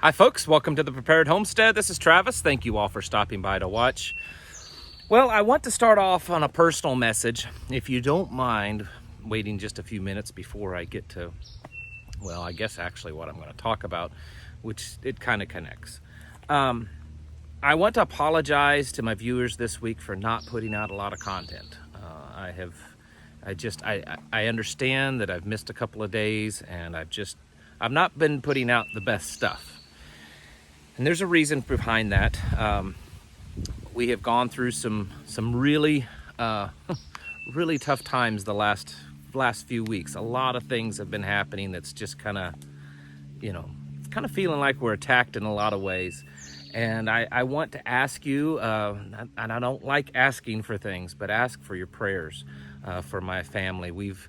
Hi folks, welcome to the Prepared Homestead. This is Travis. Thank you all for stopping by to watch. Well, I want to start off on a personal message. If you don't mind waiting just a few minutes before I get to, well, I guess actually what I'm going to talk about, which it kind of connects. I want to apologize to my viewers this week for not putting out a lot of content. I understand that I've missed a couple of days and I've not been putting out the best stuff. And there's a reason behind that. We have gone through some really really tough times the last few weeks. A lot of things have been happening that's just kind of feeling like we're attacked in a lot of ways. And I want to ask you, and I don't like asking for things, but ask for your prayers for my family. We've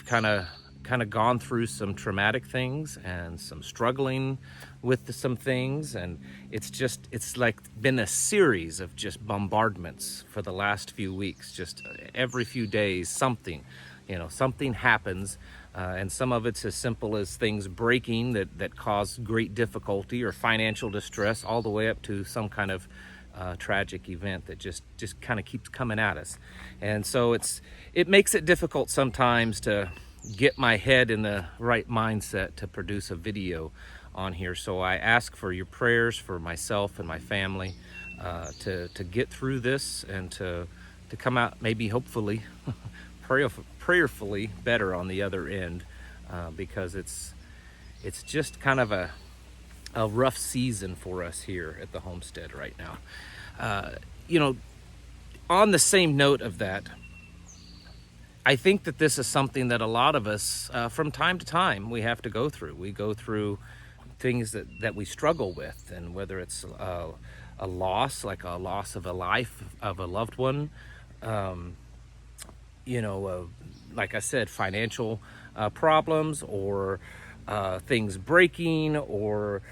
kind of gone through some traumatic things and some struggling with some things, and it's like been a series of just bombardments for the last few weeks. Just every few days something happens, and some of it's as simple as things breaking that cause great difficulty or financial distress, all the way up to some kind of tragic event that just kind of keeps coming at us. And so it makes it difficult sometimes to get my head in the right mindset to produce a video on here. So I ask for your prayers for myself and my family to get through this and to come out maybe hopefully prayerfully better on the other end, because it's just kind of a rough season for us here at the homestead right now. On the same note of that, I think that this is something that a lot of us, from time to time, we have to go through. We go through things that we struggle with, and whether it's a loss, like a loss of a life of a loved one, like I said, financial problems, or things breaking, or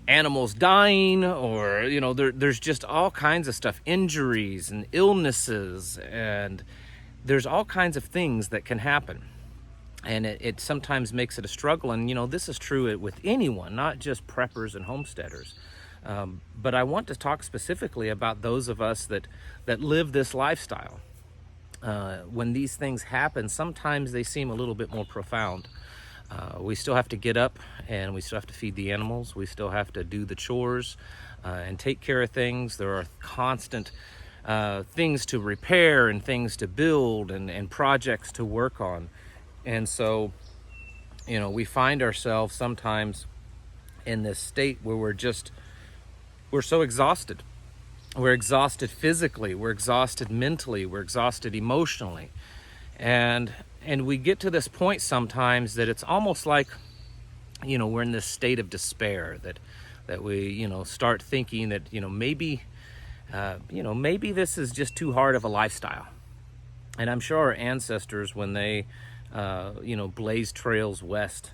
animals dying, or there's just all kinds of stuff, injuries and illnesses, and there's all kinds of things that can happen, and it sometimes makes it a struggle. And this is true with anyone, not just preppers and homesteaders, but I want to talk specifically about those of us that live this lifestyle. When these things happen, sometimes they seem a little bit more profound. We still have to get up, and we still have to feed the animals. We still have to do the chores and take care of things. There are constant things to repair and things to build and projects to work on. And so, we find ourselves sometimes in this state where we're so exhausted. We're exhausted physically, we're exhausted mentally, we're exhausted emotionally. And we get to this point sometimes that it's almost like, we're in this state of despair, that we, start thinking that, maybe this is just too hard of a lifestyle. And I'm sure our ancestors, when they, blazed trails west,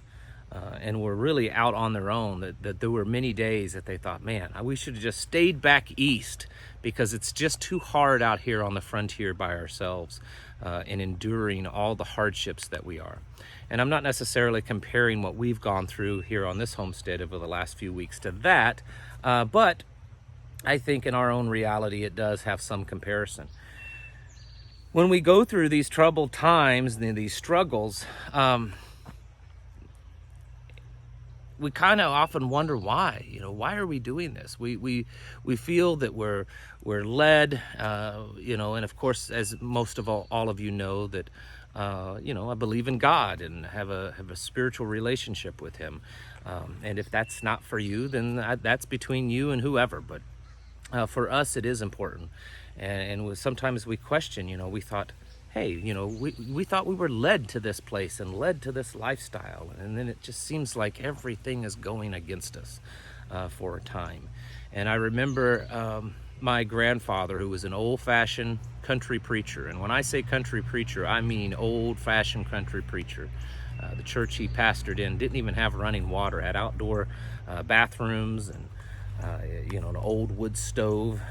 and were really out on their own, that there were many days that they thought, man, we should have just stayed back east, because it's just too hard out here on the frontier by ourselves, and enduring all the hardships that we are. And I'm not necessarily comparing what we've gone through here on this homestead over the last few weeks to that, but I think in our own reality it does have some comparison. When we go through these troubled times and these struggles, we kind of often wonder why. Why are we doing this? We feel that we're led, and of course, as most of all of you know, that I believe in God and have a spiritual relationship with Him. And if that's not for you, then that's between you and whoever. But for us, it is important. And sometimes we question. We thought, hey, we thought we were led to this place and led to this lifestyle, and then it just seems like everything is going against us for a time. And I remember my grandfather, who was an old-fashioned country preacher, and when I say country preacher, I mean old-fashioned country preacher. The church he pastored in didn't even have running water, had outdoor bathrooms, and an old wood stove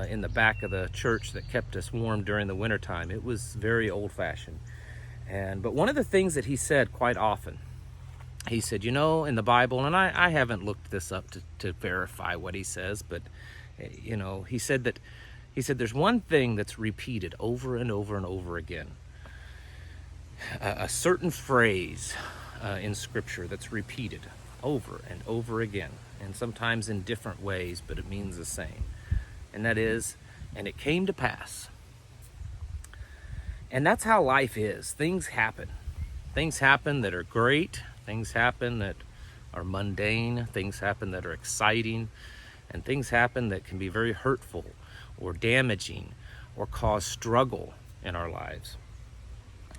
in the back of the church that kept us warm during the wintertime. It was very old-fashioned. But one of the things that he said quite often he said, in the Bible, and I haven't looked this up to verify what he says, but he said there's one thing that's repeated over and over and over again. A certain phrase in Scripture that's repeated over and over again, and sometimes in different ways, but it means the same. And that is, and it came to pass. And that's how life is. Things happen. Things happen that are great. Things happen that are mundane. Things happen that are exciting. And things happen that can be very hurtful or damaging or cause struggle in our lives.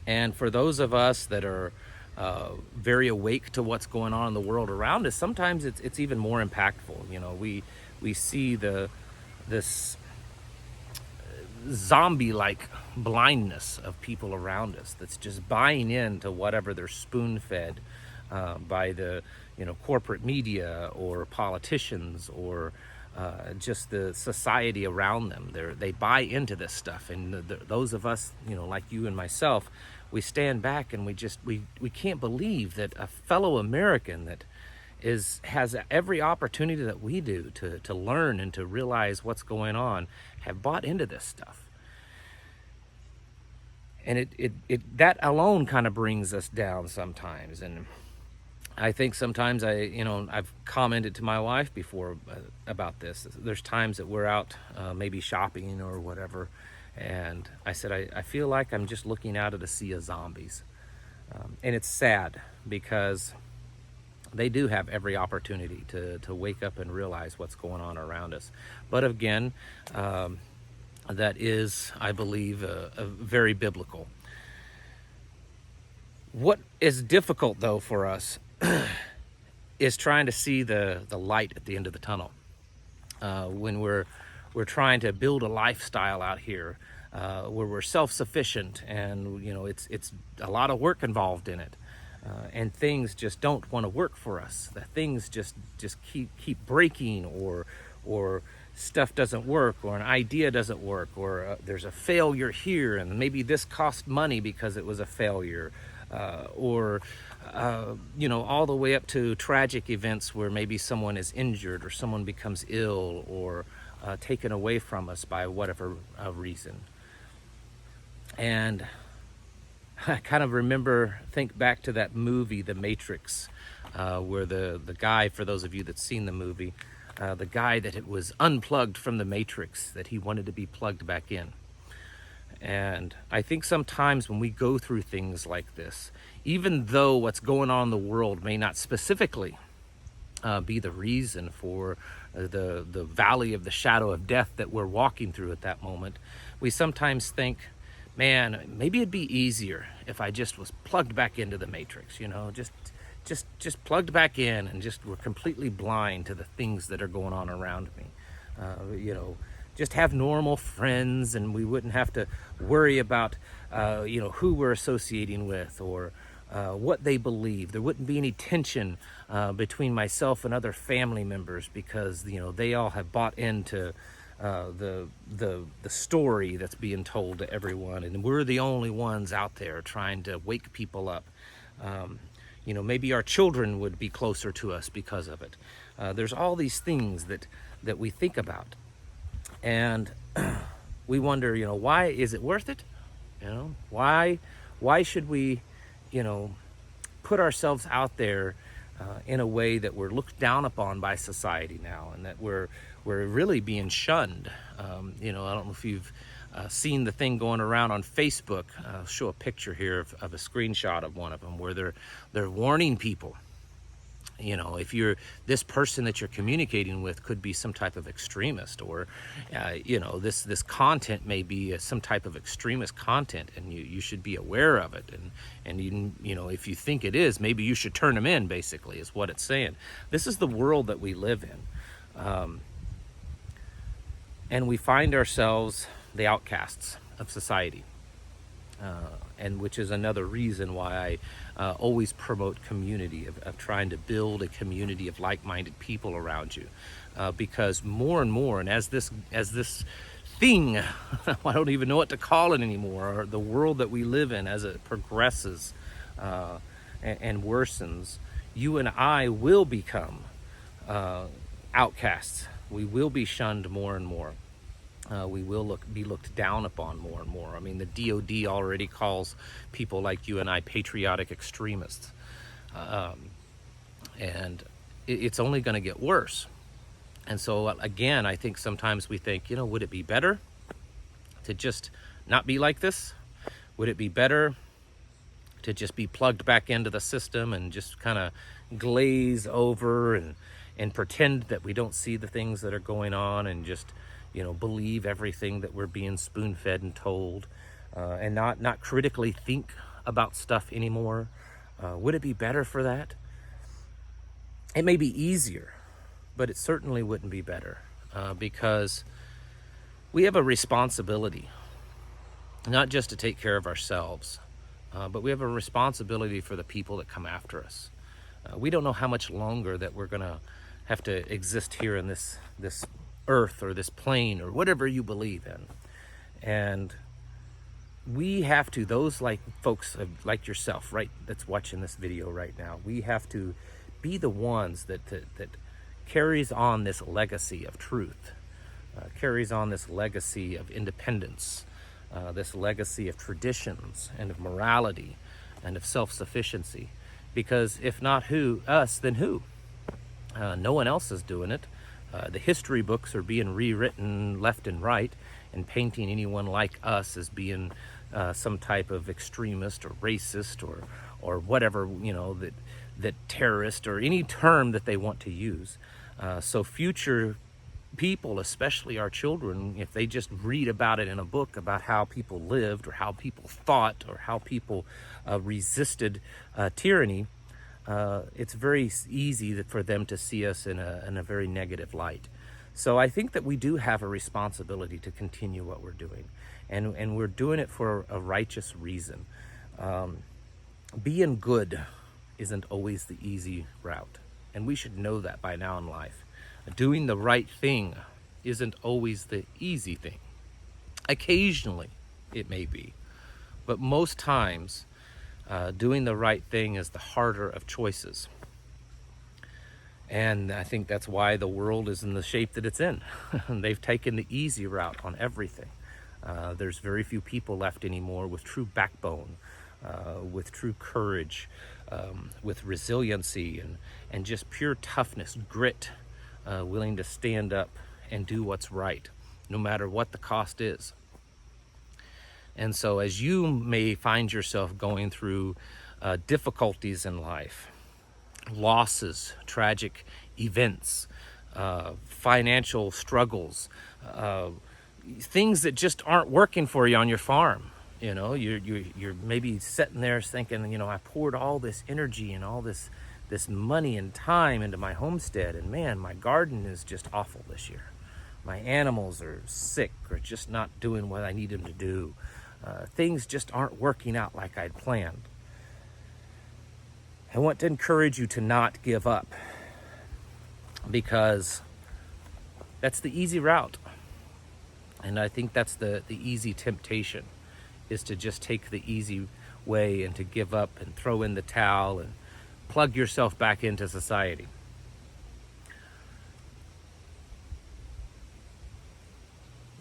And for those of us that are very awake to what's going on in the world around us, sometimes it's even more impactful. We see this zombie-like blindness of people around us that's just buying into whatever they're spoon-fed by the corporate media or politicians or just the society around them. They buy into this stuff, and those of us, like you and myself, we stand back and we can't believe that a fellow American that has every opportunity that we do to learn and to realize what's going on have bought into this stuff. And it that alone kind of brings us down sometimes. And I think sometimes I've commented to my wife before about this. There's times that we're out maybe shopping or whatever, and I said, I feel like I'm just looking out at a sea of zombies. And it's sad because they do have every opportunity to wake up and realize what's going on around us. But again, that is, I believe, a very biblical. What is difficult, though, for us is trying to see the light at the end of the tunnel. When we're trying to build a lifestyle out here where we're self-sufficient, and it's a lot of work involved in it, and things just don't want to work for us. The things just keep breaking, or stuff doesn't work, or an idea doesn't work, or there's a failure here, and maybe this cost money because it was a failure. Or all the way up to tragic events where maybe someone is injured or someone becomes ill or taken away from us by whatever reason. And I kind of think back to that movie, The Matrix, where the guy, for those of you that's seen the movie, the guy that it was unplugged from the Matrix, that he wanted to be plugged back in. And I think sometimes when we go through things like this, even though what's going on in the world may not specifically be the reason for the valley of the shadow of death that we're walking through at that moment, we sometimes think, man, maybe it'd be easier if I just was plugged back into the Matrix, just plugged back in and just were completely blind to the things that are going on around me. Just have normal friends, and we wouldn't have to worry about, who we're associating with or what they believe. There wouldn't be any tension between myself and other family members because, they all have bought into the story that's being told to everyone, and we're the only ones out there trying to wake people up. Maybe our children would be closer to us because of it. There's all these things that we think about. And we wonder, why is it worth it? Why should we, put ourselves out there in a way that we're looked down upon by society now, and that we're really being shunned? I don't know if you've seen the thing going around on Facebook. I'll show a picture here of a screenshot of one of them where they're warning people. If this person that you're communicating with could be some type of extremist, or, this content may be some type of extremist content, and you should be aware of it. And if you think it is, maybe you should turn them in, basically, is what it's saying. This is the world that we live in. And we find ourselves the outcasts of society. And which is another reason why I always promote community, of trying to build a community of like-minded people around you, because more and more, and as this thing, I don't even know what to call it anymore, or the world that we live in, as it progresses and worsens, you and I will become outcasts. We will be shunned more and more. We will be looked down upon more and more. I mean, the DOD already calls people like you and I patriotic extremists. And it's only going to get worse. And so, again, I think sometimes we think, would it be better to just not be like this? Would it be better to just be plugged back into the system and just kind of glaze over and pretend that we don't see the things that are going on and just, believe everything that we're being spoon-fed and told, and not critically think about stuff anymore? Would it be better for that? It may be easier, but it certainly wouldn't be better, because we have a responsibility, not just to take care of ourselves, but we have a responsibility for the people that come after us. We don't know how much longer that we're going to have to exist here in this earth or this plane or whatever you believe in. And we have to, those like folks like yourself, right, that's watching this video right now, we have to be the ones that carries on this legacy of truth, carries on this legacy of independence, this legacy of traditions and of morality and of self-sufficiency. Because if not us, then who? No one else is doing it. The history books are being rewritten left and right and painting anyone like us as being some type of extremist or racist or whatever, that terrorist or any term that they want to use. So future people, especially our children, if they just read about it in a book about how people lived or how people thought or how people resisted tyranny, it's very easy for them to see us in a very negative light. So I think that we do have a responsibility to continue what we're doing, and we're doing it for a righteous reason. Being good isn't always the easy route, and we should know that by now in life. Doing the right thing isn't always the easy thing. Occasionally it may be, but most times doing the right thing is the harder of choices. And I think that's why the world is in the shape that it's in. They've taken the easy route on everything. There's very few people left anymore with true backbone, with true courage, with resiliency and just pure toughness, grit, willing to stand up and do what's right, no matter what the cost is. And so as you may find yourself going through difficulties in life, losses, tragic events, financial struggles, things that just aren't working for you on your farm. You're maybe sitting there thinking, I poured all this energy and all this money and time into my homestead, and man, my garden is just awful this year. My animals are sick or just not doing what I need them to do. Things just aren't working out like I'd planned. I want to encourage you to not give up, because that's the easy route. And I think that's the easy temptation, is to just take the easy way and to give up and throw in the towel and plug yourself back into society.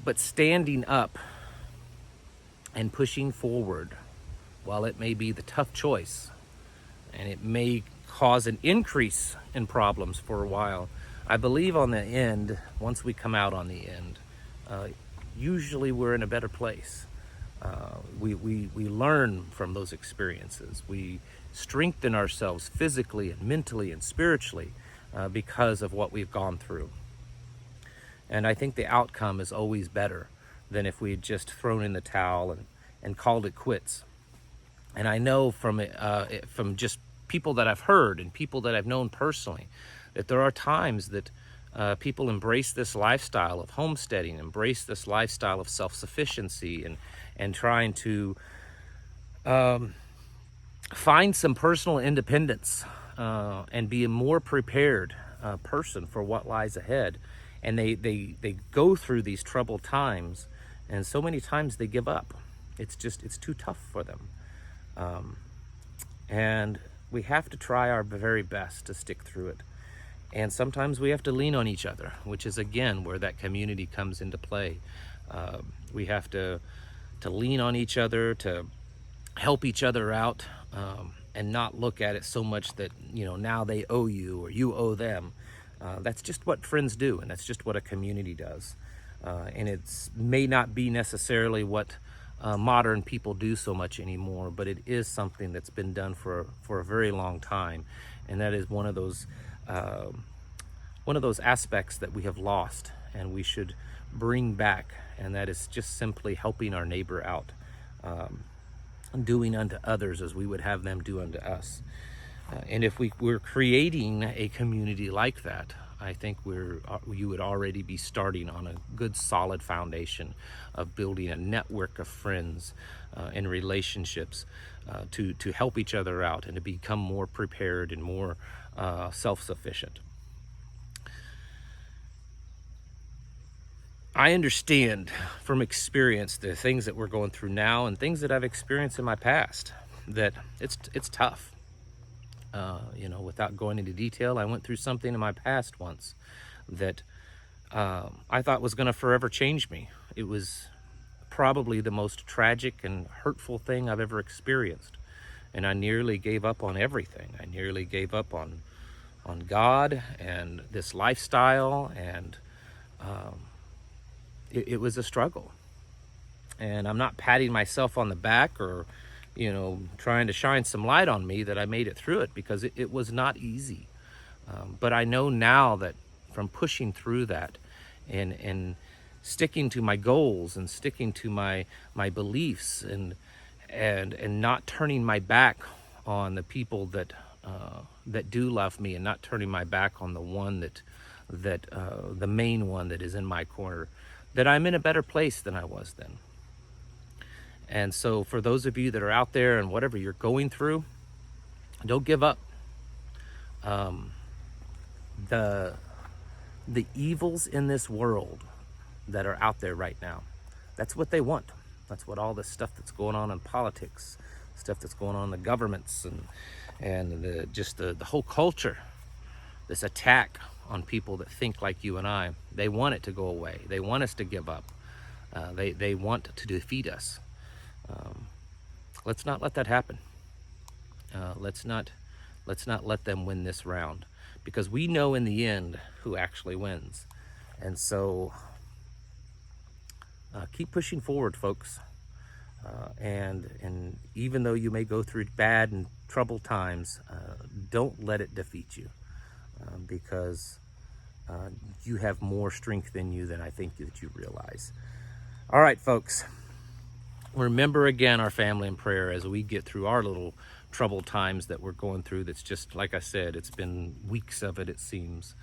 But standing up and pushing forward, while it may be the tough choice, and it may cause an increase in problems for a while, I believe on the end, once we come out on the end, usually we're in a better place. We learn from those experiences. We strengthen ourselves physically and mentally and spiritually because of what we've gone through. And I think the outcome is always better than if we had just thrown in the towel and called it quits. And I know from just people that I've heard and people that I've known personally, that there are times that people embrace this lifestyle of homesteading, embrace this lifestyle of self-sufficiency and trying to find some personal independence and be a more prepared person for what lies ahead. And they go through these troubled times, and so many times they give up. It's too tough for them. And we have to try our very best to stick through it. And sometimes we have to lean on each other, which is again where that community comes into play. We have to lean on each other, to help each other out, and not look at it so much that, you know, now they owe you or you owe them. That's just what friends do, and that's just what a community does. And it's may not be necessarily what modern people do so much anymore, but it is something that's been done for a very long time, and that is one of those aspects that we have lost and we should bring back, and that is just simply helping our neighbor out, doing unto others as we would have them do unto us. And if we're creating a community like that, I think you would already be starting on a good solid foundation of building a network of friends and relationships to help each other out and to become more prepared and more self-sufficient. I understand from experience the things that we're going through now and things that I've experienced in my past, that it's tough. You know, without going into detail, I went through something in my past once that I thought was going to forever change me. It was probably the most tragic and hurtful thing I've ever experienced. And I nearly gave up on everything. I nearly gave up on God and this lifestyle, and it was a struggle. And I'm not patting myself on the back or, you know, trying to shine some light on me that I made it through it, because it was not easy. But I know now that from pushing through that and sticking to my goals and sticking to my beliefs and not turning my back on the people that do love me, and not turning my back on the one that the main one that is in my corner, that I'm in a better place than I was then. And so for those of you that are out there and whatever you're going through, don't give up. The evils in this world that are out there right now, that's what they want. That's what all this stuff that's going on in politics, stuff that's going on in the governments, and the whole culture, this attack on people that think like you and I, they want it to go away. They want us to give up. They want to defeat us. Let's not let that happen. Let's not let them win this round, because we know in the end who actually wins. And so keep pushing forward, folks. And even though you may go through bad and troubled times, don't let it defeat you, because you have more strength in you than I think that you realize. All right, folks. Remember again our family in prayer as we get through our little troubled times that we're going through. That's just, like I said, it's been weeks of it seems.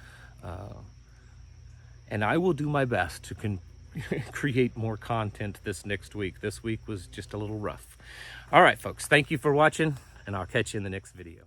And I will do my best to create more content this next week. This week was just a little rough. All right, folks, thank you for watching, and I'll catch you in the next video.